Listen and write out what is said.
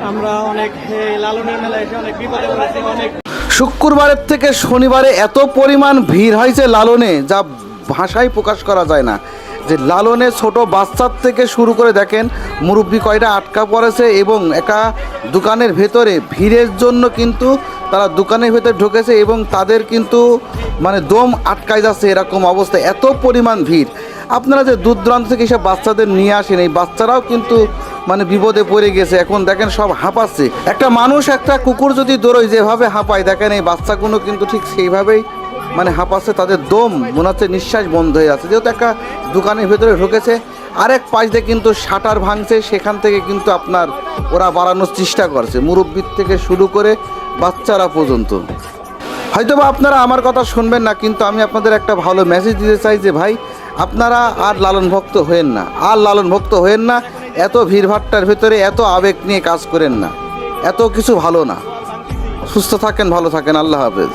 আমরা অনেক লালনের মেলায় এসে অনেক বিপদে পড়েছি। অনেক শুক্রবারের থেকে শনিবারে এত পরিমাণ ভিড় হয়েছে লালনে, যা ভাষায় প্রকাশ করা যায় না। যে লালনে ছোট বাচ্চার থেকে শুরু করে দেখেন মুরব্বি কয়টা আটকা পড়েছে, এবং একটা দোকানের ভেতরে ভিড়ের জন্য কিন্তু তারা দোকানের ভেতরে ঢুকেছে এবং তাদের কিন্তু মানে দম আটকায় যাচ্ছে, এরকম অবস্থা, এত পরিমাণ ভিড়। আপনারা যে দূর দূরান্ত থেকে এসব বাচ্চাদের নিয়ে আসেন, এই বাচ্চারাও কিন্তু মানে বিপদে পড়ে গেছে। এখন দেখেন সব হাঁপাচ্ছে। একটা মানুষ একটা কুকুর যদি দৌড়োয় যেভাবে হাঁপায়, দেখেন এই বাচ্চাগুলো কিন্তু ঠিক সেইভাবেই মানে হাঁপাচ্ছে, তাদের দম মনে হচ্ছে নিঃশ্বাস বন্ধ হয়ে যাচ্ছে, যেহেতু একটা দোকানের ভেতরে ঢুকেছে। আরেক পাশ দিয়ে কিন্তু শাটার ভাঙছে, সেখান থেকে কিন্তু আপনার ওরা বাড়ানোর চেষ্টা করছে, মুরব্বির থেকে শুরু করে বাচ্চারা পর্যন্ত। হয়তোবা আপনারা আমার কথা শুনবেন না, কিন্তু আমি আপনাদের একটা ভালো মেসেজ দিতে চাই যে ভাই, আপনারা আর লালন ভক্ত হয়েন না, আর লালন ভক্ত হয়েন না। এত ভিড়ভাট্টার ভেতরে এত আবেগ নিয়ে কাজ করেন না, এত কিছু ভালো না। সুস্থ থাকেন, ভালো থাকেন, আল্লাহ হাফেজ।